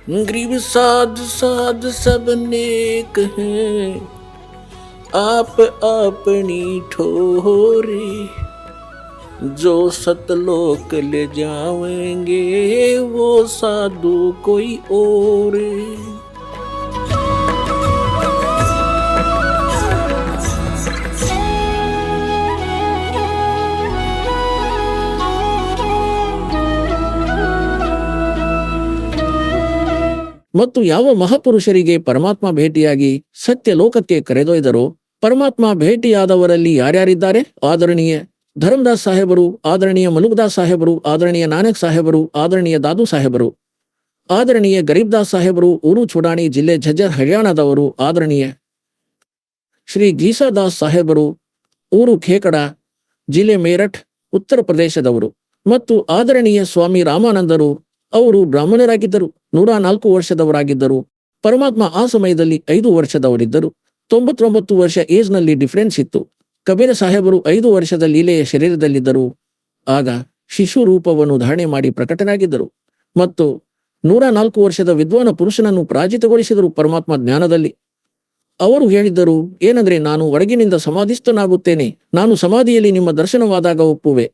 गरीब साध साध सब नेक हैं, आप अपनी ठोरे, जो सतलोक ले जाएंगे वो साधु कोई और। ಮತ್ತು ಯಾವ ಮಹಾಪುರುಷರಿಗೆ ಪರಮಾತ್ಮ ಭೇಟಿಯಾಗಿ ಸತ್ಯ ಲೋಕಕ್ಕೆ ಕರೆದೊಯ್ದರೋ, ಪರಮಾತ್ಮ ಭೇಟಿಯಾದವರಲ್ಲಿ ಯಾರ್ಯಾರಿದ್ದಾರೆ? ಆದರಣೀಯ ಧರ್ಮದಾಸ್ ಸಾಹೇಬರು, ಆದರಣೀಯ ಮಲುಕದಾಸ್ ಸಾಹೇಬರು, ಆದರಣೀಯ ನಾನಕ್ ಸಾಹೇಬರು, ಆದರಣೀಯ ದಾದು ಸಾಹೇಬರು, ಆದರಣೀಯ ಗರೀಬ್ದಾಸ್ ಸಾಹೇಬರು, ಊರು ಚುಡಾಣಿ ಜಿಲ್ಲೆ ಝಜ್ಜರ್ ಹರಿಯಾಣದವರು, ಆದರಣೀಯ ಶ್ರೀ ಗೀಸಾದಾಸ್ ಸಾಹೇಬರು, ಊರು ಖೇಕಡ ಜಿಲ್ಲೆ ಮೇರಠ್ ಉತ್ತರ ಪ್ರದೇಶದವರು, ಮತ್ತು ಆದರಣೀಯ ಸ್ವಾಮಿ ರಾಮಾನಂದರು, ಅವರು ಬ್ರಾಹ್ಮಣರಾಗಿದ್ದರು, 104 ವರ್ಷದವರಾಗಿದ್ದರು. ಪರಮಾತ್ಮ ಆ ಸಮಯದಲ್ಲಿ 5 ವರ್ಷದವರಿದ್ದರು. 99 ವರ್ಷ ಏಜ್ನಲ್ಲಿ ಡಿಫರೆನ್ಸ್ ಇತ್ತು. ಕಬೀರ ಸಾಹೇಬರು 5 ವರ್ಷದ ಲೀಲೆಯ ಶರೀರದಲ್ಲಿದ್ದರು. ಆಗ ಶಿಶು ರೂಪವನ್ನು ಧಾರಣೆ ಮಾಡಿ ಪ್ರಕಟನಾಗಿದ್ದರು ಮತ್ತು 104 ವರ್ಷದ ವಿದ್ವಾನ ಪುರುಷನನ್ನು ಪರಾಜಿತಗೊಳಿಸಿದರು ಪರಮಾತ್ಮ ಜ್ಞಾನದಲ್ಲಿ. ಅವರು ಹೇಳಿದ್ದರು ಏನಂದ್ರೆ, ನಾನು ಹೊರಗಿನಿಂದ ಸಮಾಧಿಸ್ಥನಾಗುತ್ತೇನೆ, ನಾನು ಸಮಾಧಿಯಲ್ಲಿ ನಿಮ್ಮ ದರ್ಶನವಾದಾಗ ಒಪ್ಪುವೆ.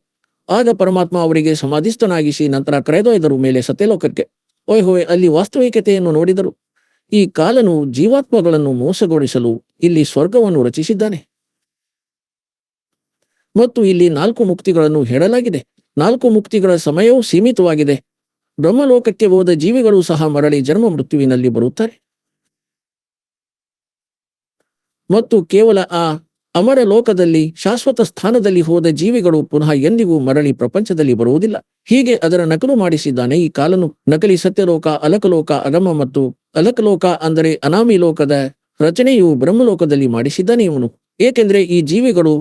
ಆಗ ಪರಮಾತ್ಮ ಅವರಿಗೆ ಸಮಾಧಿಸ್ಥನಾಗಿಸಿ ನಂತರ ಕರೆದೊಯ್ದರು ಮೇಲೆ ಸತ್ಯಲೋಕಕ್ಕೆ. ಓಯ್ಹೋಯ್, ಅಲ್ಲಿ ವಾಸ್ತವಿಕತೆಯನ್ನು ನೋಡಿದರು. ಈ ಕಾಲನು ಜೀವಾತ್ಮಗಳನ್ನು ಮೋಸಗೊಳಿಸಲು ಇಲ್ಲಿ ಸ್ವರ್ಗವನ್ನು ರಚಿಸಿದ್ದಾನೆ ಮತ್ತು ಇಲ್ಲಿ 4 ಮುಕ್ತಿಗಳನ್ನು ಹೇಳಲಾಗಿದೆ. 4 ಮುಕ್ತಿಗಳ ಸಮಯವೂ ಸೀಮಿತವಾಗಿದೆ. ಬ್ರಹ್ಮಲೋಕಕ್ಕೆ ಹೋದ ಜೀವಿಗಳು ಸಹ ಮರಳಿ ಜನ್ಮ ಮೃತ್ಯುವಿನಲ್ಲಿ ಬರುತ್ತಾರೆ ಮತ್ತು ಕೇವಲ ಆ ಅಮರ ಲೋಕದಲ್ಲಿ ಶಾಶ್ವತ ಸ್ಥಾನದಲ್ಲಿ ಹೋದ ಜೀವಿಗಳು ಪುನಃ ಎಂದಿಗೂ ಮರಳಿ ಪ್ರಪಂಚದಲ್ಲಿ ಬರುವುದಿಲ್ಲ. ಹೀಗೆ ಅದರ ನಕಲು ಮಾಡಿಸಿದ್ದಾನೆ ಈ ಕಾಲನು. ನಕಲಿ ಸತ್ಯಲೋಕ, ಅಲಕಲೋಕ, ಅಗಮ ಮತ್ತು ಅಲಕಲೋಕ ಅಂದರೆ ಅನಾಮಿ ಲೋಕದ ರಚನೆಯು ಬ್ರಹ್ಮಲೋಕದಲ್ಲಿ ಮಾಡಿಸಿದ್ದಾನೆ ಇವನು. ಏಕೆಂದರೆ ಈ ಜೀವಿಗಳು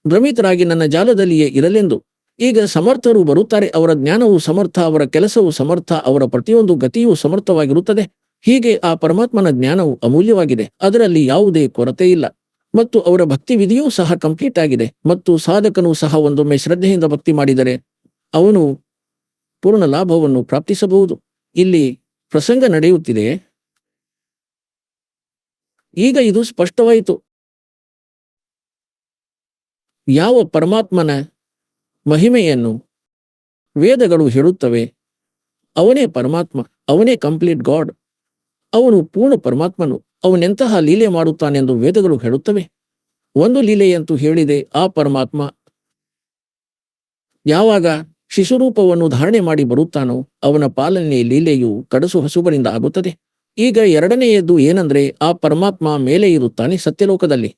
ಭ್ರಮಿತರಾಗಿ ನನ್ನ ಜಾಲದಲ್ಲಿಯೇ ಇರಲೆಂದು. ಈಗ ಸಮರ್ಥರು ಬರುತ್ತಾರೆ, ಅವರ ಜ್ಞಾನವು ಸಮರ್ಥ, ಅವರ ಕೆಲಸವು ಸಮರ್ಥ, ಅವರ ಪ್ರತಿಯೊಂದು ಗತಿಯೂ ಸಮರ್ಥವಾಗಿರುತ್ತದೆ. ಹೀಗೆ ಆ ಪರಮಾತ್ಮನ ಜ್ಞಾನವು ಅಮೂಲ್ಯವಾಗಿದೆ, ಅದರಲ್ಲಿ ಯಾವುದೇ ಕೊರತೆ ಇಲ್ಲ ಮತ್ತು ಅವರ ಭಕ್ತಿ ವಿಧಿಯೂ ಸಹ ಕಂಪ್ಲೀಟ್ ಆಗಿದೆ. ಮತ್ತು ಸಾಧಕನು ಸಹ ಒಂದೊಮ್ಮೆ ಶ್ರದ್ಧೆಯಿಂದ ಭಕ್ತಿ ಮಾಡಿದರೆ ಅವನು ಪೂರ್ಣ ಲಾಭವನ್ನು ಪ್ರಾಪ್ತಿಸಬಹುದು. ಇಲ್ಲಿ ಪ್ರಸಂಗ ನಡೆಯುತ್ತಿದೆ. ಈಗ ಇದು ಸ್ಪಷ್ಟವಾಯಿತು. ಯಾವ ಪರಮಾತ್ಮನ ಮಹಿಮೆಯನ್ನು ವೇದಗಳು ಹೇಳುತ್ತವೆ, ಅವನೇ ಪರಮಾತ್ಮ, ಅವನೇ ಕಂಪ್ಲೀಟ್ ಗಾಡ್, ಅವನು ಪೂರ್ಣ ಪರಮಾತ್ಮನು. ಅವನೆಂತಹ ಲೀಲೆ ಮಾಡುತ್ತಾನೆಂದು ವೇದಗಳು ಹೇಳುತ್ತವೆ. ಒಂದು ಲೀಲೆಯಂತೂ ಹೇಳಿದೆ, ಆ ಪರಮಾತ್ಮ ಯಾವಾಗ ಶಿಶುರೂಪವನ್ನು ಧಾರಣೆ ಮಾಡಿ ಬರುತ್ತಾನೋ ಅವನ ಪಾಲನೆ ಲೀಲೆಯು ಕಡಸು ಹಸುಬರಿಂದ ಆಗುತ್ತದೆ. ಈಗ ಎರಡನೆಯದು ಏನಂದ್ರೆ, ಆ ಪರಮಾತ್ಮ ಮೇಲೆ ಇರುತ್ತಾನೆ ಸತ್ಯಲೋಕದಲ್ಲಿ.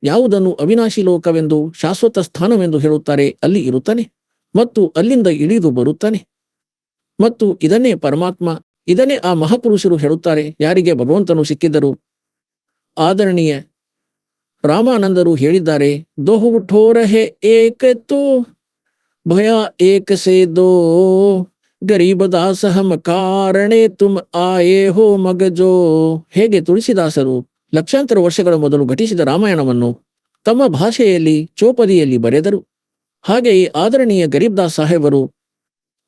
ಯಾವುದನ್ನು ಅವಿನಾಶಿ ಲೋಕವೆಂದು ಶಾಶ್ವತ ಸ್ಥಾನವೆಂದು ಹೇಳುತ್ತಾರೆ ಅಲ್ಲಿ ಇರುತ್ತಾನೆ ಮತ್ತು ಅಲ್ಲಿಂದ ಇಳಿದು ಬರುತ್ತಾನೆ. ಮತ್ತು ಇದನ್ನೇ ಪರಮಾತ್ಮ, ಇದನ್ನೇ ಆ ಮಹಾಪುರುಷರು ಹೇಳುತ್ತಾರೆ ಯಾರಿಗೆ ಭಗವಂತನು ಸಿಕ್ಕಿದ್ದರು. ಆದರಣೀಯ ರಾಮಾನಂದರು ಹೇಳಿದ್ದಾರೆ, ದೋಹು ಠೋರಹೆ ಏಕ ತೋ ಭಯ ಏಕ ಸೇ ದೋ ಗರೀಬ ದಾಸ ಹಮ ಕಾರಣೆ ತುಮ್ ಆಯೇ ಹೋ ಮಗಜೋ. ಹೇಗೆ ತುಳಸಿದಾಸರು ಲಕ್ಷಾಂತರ ವರ್ಷಗಳ ಮೊದಲು ಘಟಿಸಿದ ರಾಮಾಯಣವನ್ನು ತಮ್ಮ ಭಾಷೆಯಲ್ಲಿ ಚೋಪದಿಯಲ್ಲಿ ಬರೆದರು, ಹಾಗೆಯೇ ಆದರಣೀಯ ಗರೀಬ್ದಾಸ್ ಸಾಹೇಬರು,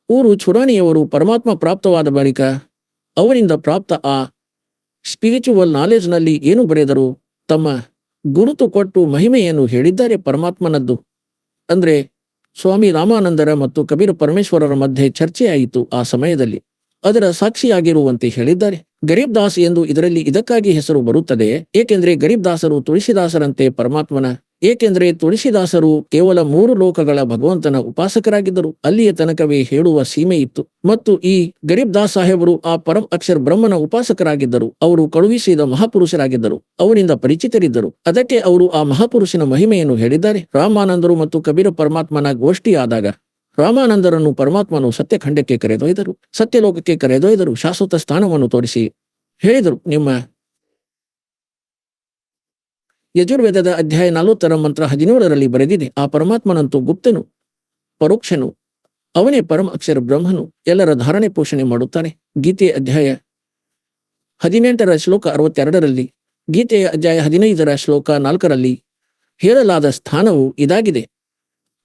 ಊರು ಚುರಾಣಿಯವರು ಪರಮಾತ್ಮ ಪ್ರಾಪ್ತವಾದ ಬಳಿಕ ಅವರಿಂದ ಪ್ರಾಪ್ತ ಆ ಸ್ಪಿರಿಚುವಲ್ ನಾಲೆಜ್ನಲ್ಲಿ ಏನು ಬರೆದರು, ತಮ್ಮ ಗುರುತು ಕೊಟ್ಟು ಮಹಿಮೆಯನ್ನು ಹೇಳಿದ್ದಾರೆ ಪರಮಾತ್ಮನದ್ದು. ಅಂದ್ರೆ ಸ್ವಾಮಿ ರಾಮಾನಂದರ ಮತ್ತು ಕಬೀರ ಪರಮೇಶ್ವರರ ಮಧ್ಯೆ ಚರ್ಚೆಯಾಯಿತು ಆ ಸಮಯದಲ್ಲಿ. ಅದರ ಸಾಕ್ಷಿಯಾಗಿರುವಂತೆ ಹೇಳಿದ್ದಾರೆ. ಗರೀಬ್ ದಾಸ್ ಎಂದು ಇದರಲ್ಲಿ ಇದಕ್ಕಾಗಿ ಹೆಸರು ಬರುತ್ತದೆ, ಏಕೆಂದರೆ ಗರೀಬ್ ದಾಸರು ತುಳಸಿದಾಸರಂತೆ ಪರಮಾತ್ಮನ, ಏಕೆಂದರೆ ತುಳಸಿದಾಸರು ಕೇವಲ 3 ಲೋಕಗಳ ಭಗವಂತನ ಉಪಾಸಕರಾಗಿದ್ದರು. ಅಲ್ಲಿಯ ತನಕವೇ ಹೇಳುವ ಸೀಮೆ ಇತ್ತು. ಮತ್ತು ಈ ಗರೀಬ್ ದಾಸ್ ಸಾಹೇಬರು ಆ ಪರಂ ಅಕ್ಷರ ಬ್ರಹ್ಮನ ಉಪಾಸಕರಾಗಿದ್ದರು. ಅವರು ಕಳುಹಿಸಿದ ಮಹಾಪುರುಷರಾಗಿದ್ದರು, ಅವರಿಂದ ಪರಿಚಿತರಿದ್ದರು. ಅದಕ್ಕೆ ಅವರು ಆ ಮಹಾಪುರುಷನ ಮಹಿಮೆಯನ್ನು ಹೇಳಿದ್ದಾರೆ. ರಾಮಾನಂದರು ಮತ್ತು ಕಬೀರ ಪರಮಾತ್ಮನ ಗೋಷ್ಠಿಯಾದಾಗ ರಾಮಾನಂದರನ್ನು ಪರಮಾತ್ಮನು ಸತ್ಯಖಂಡಕ್ಕೆ ಕರೆದೊಯ್ದರು, ಸತ್ಯಲೋಕಕ್ಕೆ ಕರೆದೊಯ್ದರು, ಶಾಶ್ವತ ಸ್ಥಾನವನ್ನು ತೋರಿಸಿ ಹೇಳಿದರು. ನಿಮ್ಮ ಯಜುರ್ವೇದದ ಅಧ್ಯಾಯ 40 ಮಂತ್ರ 17ರಲ್ಲಿ ಬರೆದಿದೆ, ಆ ಪರಮಾತ್ಮನಂತೂ ಗುಪ್ತನು, ಪರೋಕ್ಷನು, ಅವನೇ ಪರಮ ಅಕ್ಷರ ಬ್ರಹ್ಮನು, ಎಲ್ಲರ ಧಾರಣೆ ಪೋಷಣೆ ಮಾಡುತ್ತಾನೆ. ಗೀತೆಯ ಅಧ್ಯಾಯ 18ರ ಶ್ಲೋಕ 62ರಲ್ಲಿ, ಗೀತೆಯ ಅಧ್ಯಾಯ 15ರ ಶ್ಲೋಕ 4ರಲ್ಲಿ ಹೇಳಲಾದ ಸ್ಥಾನವು ಇದಾಗಿದೆ.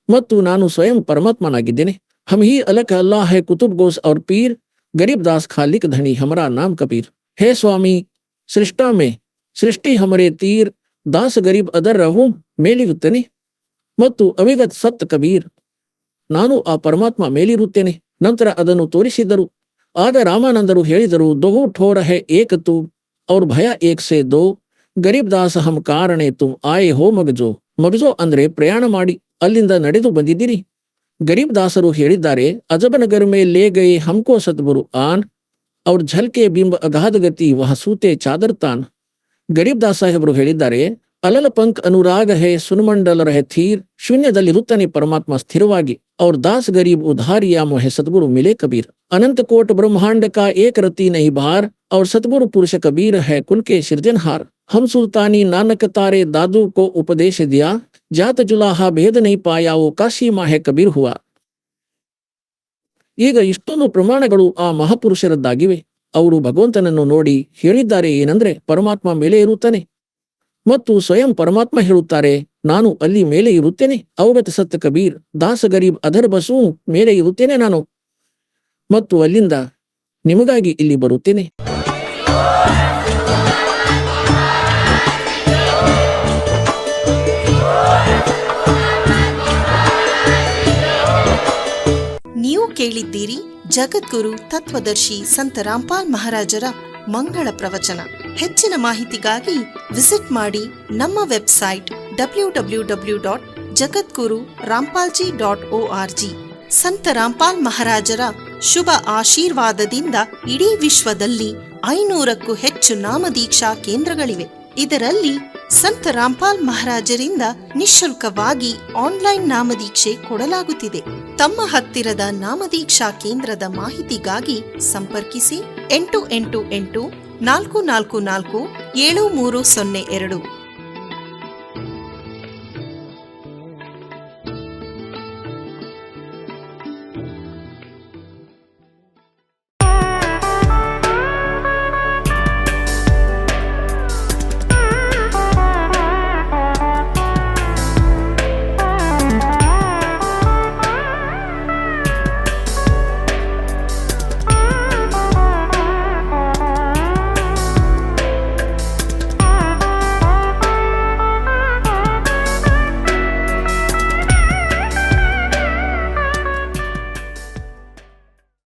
ಮತ್ತು ನಾನು ಸ್ವಯಂ ಪರಮಾತ್ಮನಾಗಿದ್ದೇನೆ. ಹಮ್ ಹಿ ಅಲಕ ಅಲ್ಲಾಹ್ ಹೈ ಕುತುಬ್ ಗೋಸ್ ಔರ್ ಪೀರ್, गरीब दास खालिक धनी हमारा नाम कबीर। हे स्वामी, सृष्टा में सृष्ಟಿ हमरे ತೀರ್ ದಾಸ ಗರೀಬ್ ಅದರ್ ರಹು ಮೇಲಿರುತ್ತೇನೆ ಮತ್ತು ಅವಿಗತ್ ಸತ್ ಕಬೀರ್, ನಾನು ಆ ಪರಮಾತ್ಮ ಮೇಲಿರುತ್ತೇನೆ. ನಂತರ ಅದನ್ನು ತೋರಿಸಿದರು. ಆಗ ರಾಮಾನಂದರು ಹೇಳಿದರು, ದೋಹು ಠೋರ ಹೇ ಏಕ ತು ಔರ್ ಭಯ ಏಕ್ ಸೆ ದೋ, ಗರೀಬ್ ದಾಸ ಹಮ್ ಕಾರಣೆ ತುಮ್ ಆಯೆ ಹೋ ಮಗಜೋ. ಮಗಜೋ ಅಂದ್ರೆ ಪ್ರಯಾಣ ಮಾಡಿ ಅಲ್ಲಿಂದ ನಡೆದು ಬಂದಿದ್ದೀರಿ. ಗರೀಬ್ ದಾಸರು ಹೇಳಿದ್ದಾರೆ, ಅಜಬನಗರ್ ಮೇ ಲೇ ಗಯೆ ಹಮ್ಕೋ ಸದ್ಗುರು ಆನ್ ಅವ್ರ ಝಲ್ಕೆ ಬಿಂಬ ಅಗಾಧ ಗತಿ ವಹ ಸೂತೆ ಚಾದರ್ ತಾನ್. ಗರೀಬ್ ದಾಸ್ ಸಾಹೇಬರು ಹೇಳಿದ್ದಾರೆ, ಅಲಲ ಪಂಕ್ ಅನುರಾಗ ಹೇ ಸುನ್ಮಂಡಲ ರಹೆ ಥೀರ್, ಶೂನ್ಯದಲ್ಲಿರುತ್ತಾನೆ ಪರಮಾತ್ಮ ಸ್ಥಿರವಾಗಿ. ಅವ್ರ ದಾಸ್ ಗರೀಬ್ ಉಧಾರಿಯಾ ಮೊಹೆ ಸದ್ಗುರು ಮಿಲೆ ಕಬೀರ್. ಅನಂತ ಕೋಟ ಬ್ರಹ್ಮಾಂಡ ಕಾ ಏಕ ರತಿ ನಹಿ ಬಾರ್, ಅವ್ರ ಸದ್ಗುರು ಪುರುಷ ಕಬೀರ್ ಹೈ ಕುಲ್ಕೆ ಸಿರ್ಜನಹಾರ್. ಹಮ್ ಸುಲ್ತಾನಿ ನಾನಕ ತಾರೆ ದಾದು ಕೋ ಉಪದೇಶ ದಿಯಾ, ಜಾತ ಜುಲಾಹಾ ಭೇದ ನಹಿ ಪಾಯಾ ವೋ ಕಾಶಿ ಮಾಹೆ ಕಬೀರ್ ಹುವಾ. ಈಗ ಇಷ್ಟೊಂದು ಪ್ರಮಾಣಗಳು ಆ ಮಹಾಪುರುಷರದ್ದಾಗಿವೆ. ಅವರು ಭಗವಂತನನ್ನು ನೋಡಿ ಹೇಳಿದ್ದಾರೆ ಏನಂದ್ರೆ, ಪರಮಾತ್ಮ ಮೇಲೆ ಇರುತ್ತಾನೆ ಮತ್ತು ಸ್ವಯಂ ಪರಮಾತ್ಮ ಹೇಳುತ್ತಾರೆ, ನಾನು ಅಲ್ಲಿ ಮೇಲೆ ಇರುತ್ತೇನೆ. ಅವಗತ ಸತ್ಯ ಕಬೀರ್, ದಾಸ ಗರೀಬ್ ಅದರ್ ಬಸು ಮೇಲೆ ಇರುತ್ತೇನೆ ನಾನು, ಮತ್ತು ಅಲ್ಲಿಂದ ನಿಮಗಾಗಿ ಇಲ್ಲಿ ಬರುತ್ತೇನೆ. ನೀವು ಕೇಳಿದ್ದೀರಿ ಜಗದ್ಗುರು ತತ್ವದರ್ಶಿ ಸಂತ ರಾಮ್ಪಾಲ್ ಮಹಾರಾಜರ ಮಂಗಳ ಪ್ರವಚನ. ಹೆಚ್ಚಿನ ಮಾಹಿತಿಗಾಗಿ ವಿಸಿಟ್ ಮಾಡಿ ನಮ್ಮ ವೆಬ್ಸೈಟ್ www.jagadguru-rampalji.org. ಸಂತ ರಾಮ್ಪಾಲ್ ಮಹಾರಾಜರ ಶುಭ ಆಶೀರ್ವಾದದಿಂದ ಇಡೀ ವಿಶ್ವದಲ್ಲಿ 500ಕ್ಕೂ ಹೆಚ್ಚು ನಾಮದೀಕ್ಷಾ ಕೇಂದ್ರಗಳಿವೆ. ಇದರಲ್ಲಿ ಸಂತ ರಾಮ್ಪಾಲ್ ಮಹಾರಾಜರಿಂದ ನಿಶುಲ್ಕವಾಗಿ ಆನ್ಲೈನ್ ನಾಮದೀಕ್ಷೆ ಕೊಡಲಾಗುತ್ತಿದೆ. ತಮ್ಮ ಹತ್ತಿರದ ನಾಮದೀಕ್ಷಾ ಕೇಂದ್ರದ ಮಾಹಿತಿಗಾಗಿ ಸಂಪರ್ಕಿಸಿ 888 444 7302.